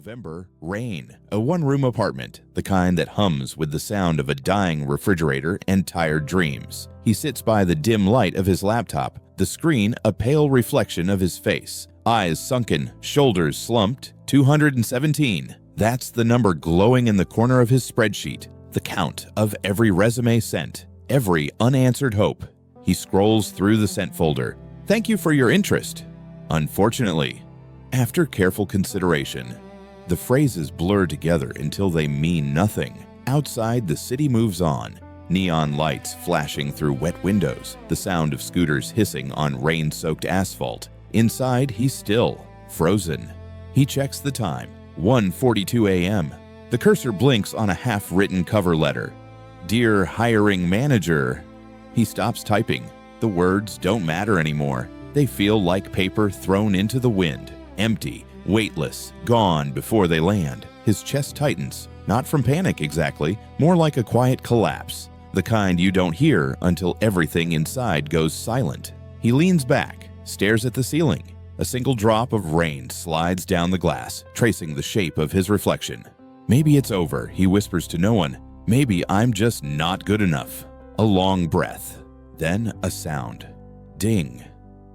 November, rain. A one-room apartment, the kind that hums with the sound of a dying refrigerator and tired dreams. He sits by the dim light of his laptop, the screen a pale reflection of his face. Eyes sunken, shoulders slumped. 217. That's the number glowing in the corner of his spreadsheet. The count of every resume sent, every unanswered hope. He scrolls through the sent folder. Thank you for your interest. Unfortunately, after careful consideration, the phrases blur together until they mean nothing. Outside, the city moves on. Neon lights flashing through wet windows, the sound of scooters hissing on rain-soaked asphalt. Inside, he's still, frozen. He checks the time, 1:42 a.m. The cursor blinks on a half-written cover letter. Dear hiring manager. He stops typing. The words don't matter anymore. They feel like paper thrown into the wind. Empty, weightless, gone before they land. His chest tightens, not from panic exactly, more like a quiet collapse, the kind you don't hear until everything inside goes silent. He leans back, stares at the ceiling. A single drop of rain slides down the glass, tracing the shape of his reflection. Maybe it's over, he whispers to no one. Maybe I'm just not good enough. A long breath, then a sound. Ding.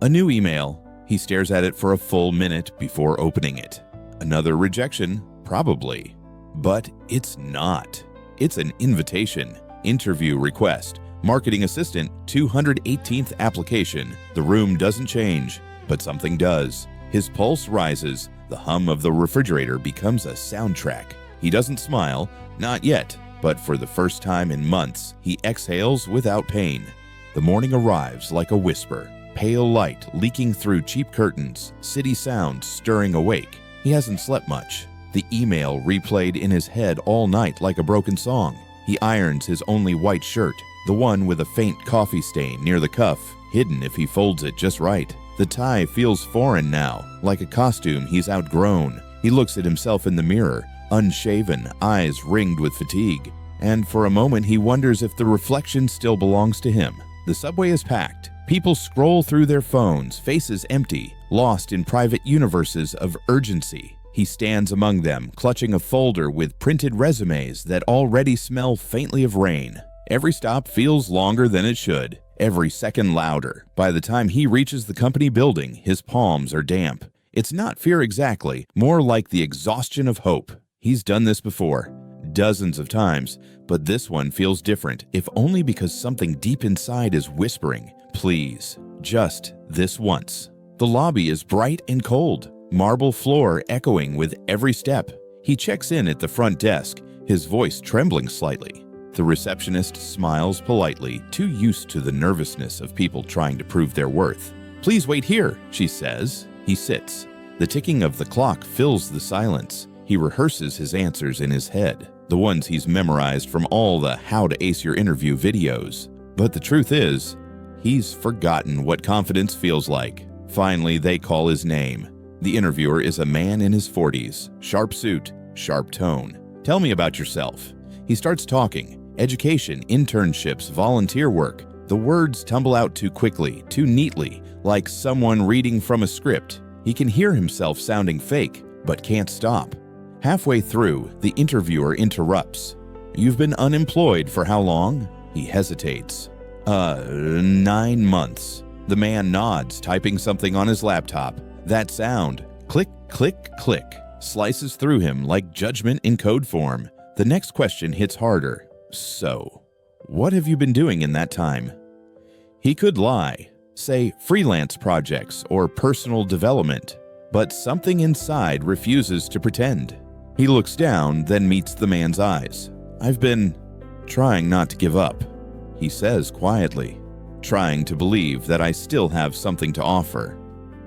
A new email. He stares at it for a full minute before opening it. Another rejection, probably. But it's not. It's an invitation, interview request, marketing assistant, 218th application. The room doesn't change, but something does. His pulse rises. The hum of the refrigerator becomes a soundtrack. He doesn't smile, not yet, but for the first time in months, he exhales without pain. The morning arrives like a whisper. Pale light leaking through cheap curtains, city sounds stirring awake. He hasn't slept much. The email replayed in his head all night like a broken song. He irons his only white shirt, the one with a faint coffee stain near the cuff, hidden if he folds it just right. The tie feels foreign now, like a costume he's outgrown. He looks at himself in the mirror, unshaven, eyes ringed with fatigue. And for a moment he wonders if the reflection still belongs to him. The subway is packed. People scroll through their phones, faces empty, lost in private universes of urgency. He stands among them, clutching a folder with printed resumes that already smell faintly of rain. Every stop feels longer than it should, every second louder. By the time he reaches the company building, his palms are damp. It's not fear exactly, more like the exhaustion of hope. He's done this before, dozens of times, but this one feels different, if only because something deep inside is whispering, please, just this once. The lobby is bright and cold, marble floor echoing with every step. He checks in at the front desk, his voice trembling slightly. The receptionist smiles politely, too used to the nervousness of people trying to prove their worth. Please wait here, she says. He sits. The ticking of the clock fills the silence. He rehearses his answers in his head, the ones he's memorized from all the How to Ace Your Interview videos. But the truth is, he's forgotten what confidence feels like. Finally, they call his name. The interviewer is a man in his 40s, sharp suit, sharp tone. Tell me about yourself. He starts talking. Education, internships, volunteer work. The words tumble out too quickly, too neatly, like someone reading from a script. He can hear himself sounding fake, but can't stop. Halfway through, the interviewer interrupts. You've been unemployed for how long? He hesitates. 9 months. The man nods, typing something on his laptop. That sound, click, click, click, slices through him like judgment in code form. The next question hits harder. So, what have you been doing in that time? He could lie, say freelance projects or personal development, but something inside refuses to pretend. He looks down, then meets the man's eyes. I've been trying not to give up, he says quietly, trying to believe that I still have something to offer.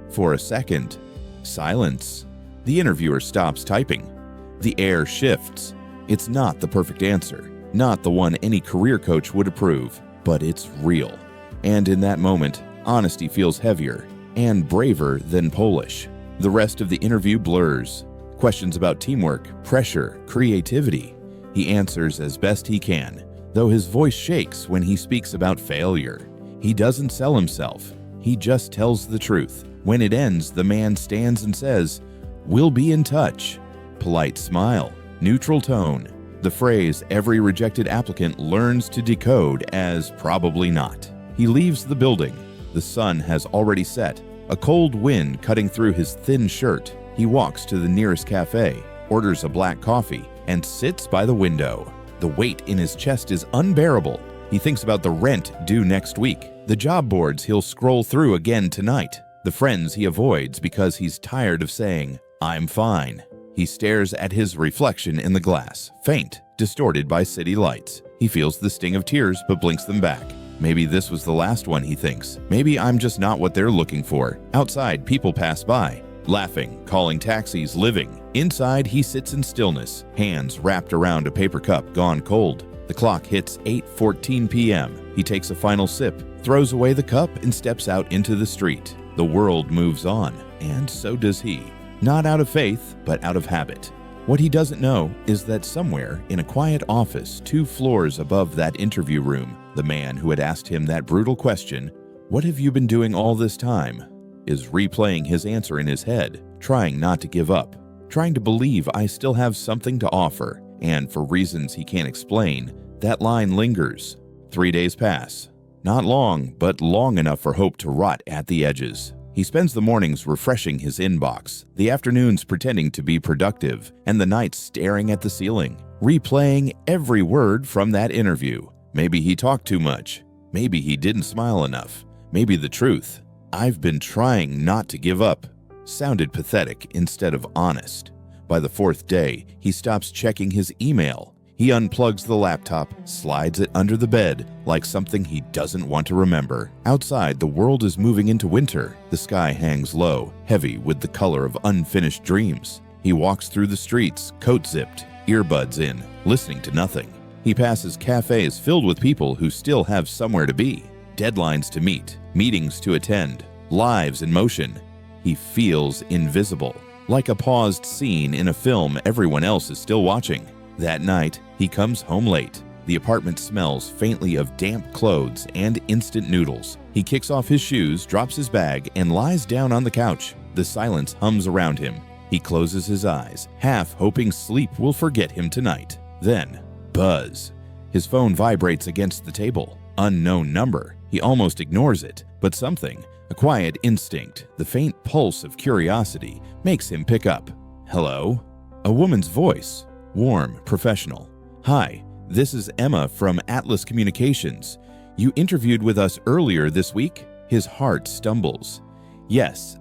For a second, silence. The interviewer stops typing. The air shifts. It's not the perfect answer, not the one any career coach would approve, but it's real. And in that moment, honesty feels heavier and braver than Polish. The rest of the interview blurs. Questions about teamwork, pressure, creativity. He answers as best he can, though his voice shakes when he speaks about failure. He doesn't sell himself. He just tells the truth. When it ends, the man stands and says, "We'll be in touch." polite smile, neutral tone. The phrase every rejected applicant learns to decode as probably not. He leaves the building. The sun has already set, a cold wind cutting through his thin shirt. He walks to the nearest cafe, orders a black coffee, and sits by the window. The weight in his chest is unbearable. He thinks about the rent due next week, the job boards he'll scroll through again tonight, the friends he avoids because he's tired of saying, "I'm fine." He stares at his reflection in the glass, faint, distorted by city lights. He feels the sting of tears but blinks them back. Maybe this was the last one, he thinks. Maybe I'm just not what they're looking for. Outside, people pass by, laughing, calling taxis, living. Inside, he sits in stillness, hands wrapped around a paper cup gone cold. The clock hits 8:14 p.m. He takes a final sip, throws away the cup, and steps out into the street. The world moves on, and so does he. Not out of faith, but out of habit. What he doesn't know is that somewhere in a quiet office 2 floors above that interview room, the man who had asked him that brutal question, "What have you been doing all this time?" is replaying his answer in his head, trying not to give up, trying to believe I still have something to offer, and for reasons he can't explain, that line lingers. 3 days pass. Not long, but long enough for hope to rot at the edges. He spends the mornings refreshing his inbox, the afternoons pretending to be productive, and the nights staring at the ceiling, replaying every word from that interview. Maybe he talked too much. Maybe he didn't smile enough. Maybe the truth, "I've been trying not to give up," sounded pathetic instead of honest. By the 4th day, he stops checking his email. He unplugs the laptop, slides it under the bed like something he doesn't want to remember. Outside, the world is moving into winter. The sky hangs low, heavy with the color of unfinished dreams. He walks through the streets, coat zipped, earbuds in, listening to nothing. He passes cafes filled with people who still have somewhere to be, deadlines to meet, meetings to attend, lives in motion. He feels invisible, like a paused scene in a film everyone else is still watching. That night, he comes home late. The apartment smells faintly of damp clothes and instant noodles. He kicks off his shoes, drops his bag, and lies down on the couch. The silence hums around him. He closes his eyes, half hoping sleep will forget him tonight. Then, buzz. His phone vibrates against the table. Unknown number. He almost ignores it, but something, a quiet instinct, the faint pulse of curiosity, makes him pick up. Hello? A woman's voice. Warm, professional. "Hi, this is Emma from Atlas Communications. You interviewed with us earlier this week?" His heart stumbles. Yes.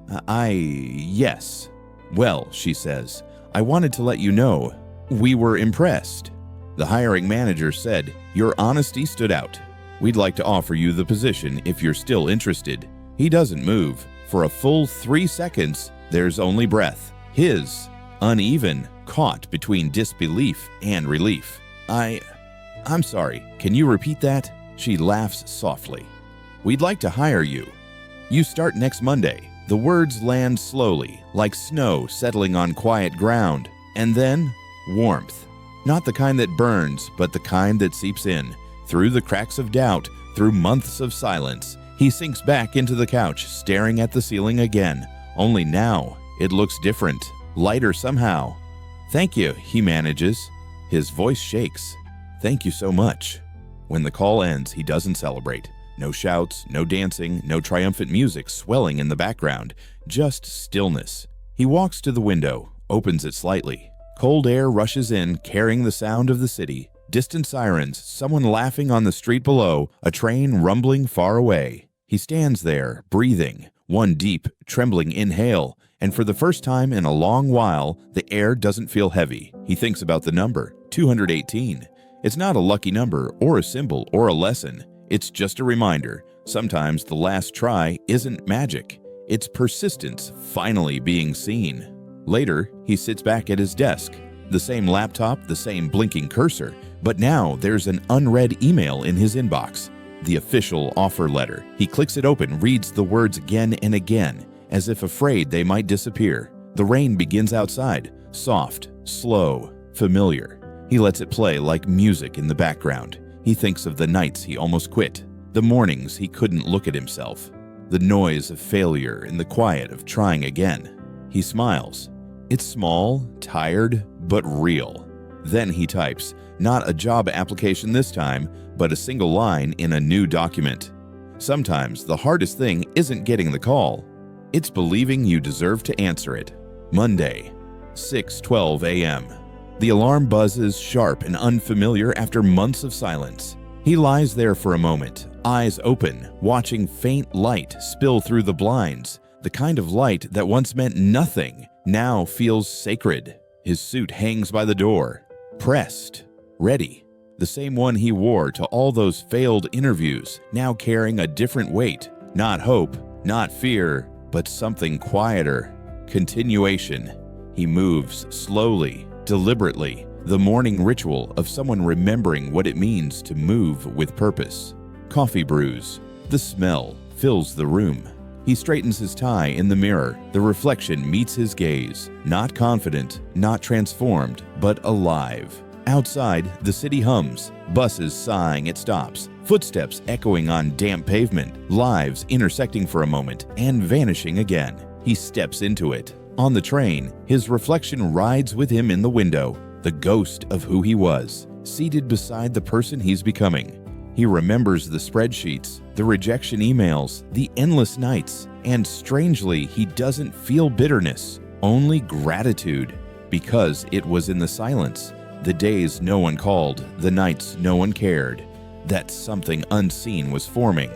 "Well," she says, "I wanted to let you know. We were impressed. The hiring manager said your honesty stood out. We'd like to offer you the position if you're still interested." He doesn't move. For a full 3 seconds, there's only breath. His, uneven, caught between disbelief and relief. I'm sorry, can you repeat that?" She laughs softly. "We'd like to hire you. You start next Monday." The words land slowly, like snow settling on quiet ground. And then, warmth. Not the kind that burns, but the kind that seeps in. Through the cracks of doubt, through months of silence, he sinks back into the couch, staring at the ceiling again. Only now, it looks different, lighter somehow. "Thank you," he manages. His voice shakes. "Thank you so much." When the call ends, he doesn't celebrate. No shouts, no dancing, no triumphant music swelling in the background, just stillness. He walks to the window, opens it slightly. Cold air rushes in, carrying the sound of the city. Distant sirens, someone laughing on the street below, a train rumbling far away. He stands there, breathing, one deep, trembling inhale, and for the first time in a long while, the air doesn't feel heavy. He thinks about the number, 218. It's not a lucky number, or a symbol, or a lesson. It's just a reminder. Sometimes the last try isn't magic. It's persistence finally being seen. Later, he sits back at his desk. The same laptop, the same blinking cursor, but now there's an unread email in his inbox. The official offer letter. He clicks it open, reads the words again and again, as if afraid they might disappear. The rain begins outside, soft, slow, familiar. He lets it play like music in the background. He thinks of the nights he almost quit, the mornings he couldn't look at himself, the noise of failure and the quiet of trying again. He smiles. It's small, tired, but real. Then he types, not a job application this time, but a single line in a new document. Sometimes the hardest thing isn't getting the call. It's believing you deserve to answer it. Monday, 6:12 a.m. The alarm buzzes sharp and unfamiliar after months of silence. He lies there for a moment, eyes open, watching faint light spill through the blinds. The kind of light that once meant nothing now feels sacred. His suit hangs by the door, pressed, ready. The same one he wore to all those failed interviews, now carrying a different weight. Not hope, not fear, but something quieter. Continuation. He moves slowly, deliberately, the morning ritual of someone remembering what it means to move with purpose. Coffee brews. The smell fills the room. He straightens his tie in the mirror. The reflection meets his gaze. Not confident, not transformed, but alive. Outside, the city hums, buses sighing at stops, footsteps echoing on damp pavement, lives intersecting for a moment and vanishing again. He steps into it. On the train, his reflection rides with him in the window, the ghost of who he was, seated beside the person he's becoming. He remembers the spreadsheets, the rejection emails, the endless nights, and strangely, he doesn't feel bitterness, only gratitude, because it was in the silence. The days no one called, the nights no one cared, that something unseen was forming.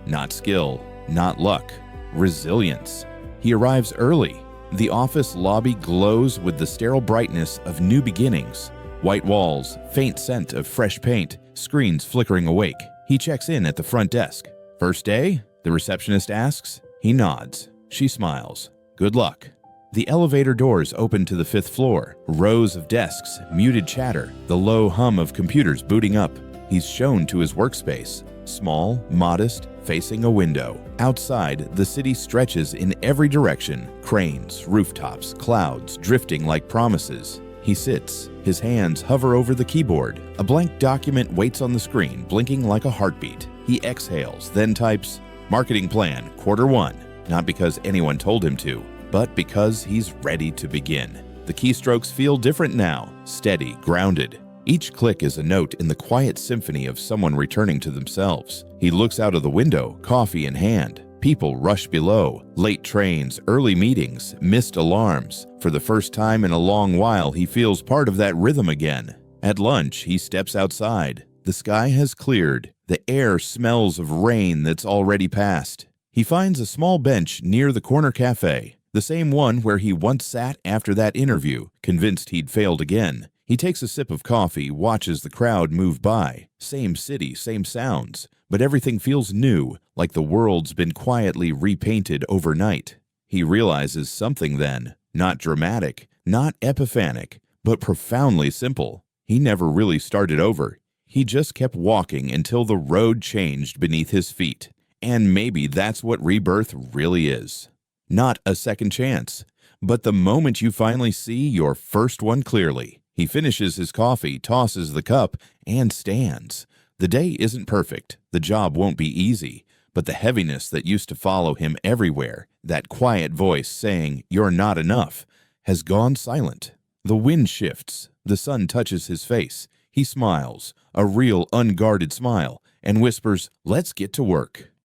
Not skill, not luck, resilience. He arrives early. The office lobby glows with the sterile brightness of new beginnings. White walls, faint scent of fresh paint, screens flickering awake. He checks in at the front desk. First day? The receptionist asks. He nods. She smiles. Good luck. The elevator doors open to the 5th floor. Rows of desks, muted chatter, the low hum of computers booting up. He's shown to his workspace. Small, modest, facing a window. Outside, the city stretches in every direction. Cranes, rooftops, clouds drifting like promises. He sits. His hands hover over the keyboard. A blank document waits on the screen, blinking like a heartbeat. He exhales, then types, Marketing plan, Q1. Not because anyone told him to, but because he's ready to begin. The keystrokes feel different now, steady, grounded. Each click is a note in the quiet symphony of someone returning to themselves. He looks out of the window, coffee in hand. People rush below. Late trains, early meetings, missed alarms. For the first time in a long while, he feels part of that rhythm again. At lunch, he steps outside. The sky has cleared. The air smells of rain that's already passed. He finds a small bench near the corner cafe, the same one where he once sat after that interview, convinced he'd failed again. He takes a sip of coffee, watches the crowd move by. Same city, same sounds, but everything feels new, like the world's been quietly repainted overnight. He realizes something then, not dramatic, not epiphanic, but profoundly simple. He never really started over. He just kept walking until the road changed beneath his feet. And maybe that's what rebirth really is. Not a second chance, but the moment you finally see your first one clearly. He finishes his coffee, tosses the cup, and stands. The day isn't perfect. The job won't be easy. But the heaviness that used to follow him everywhere, that quiet voice saying, "You're not enough," has gone silent. The wind shifts. The sun touches his face. He smiles, a real unguarded smile, and whispers, "Let's get to work."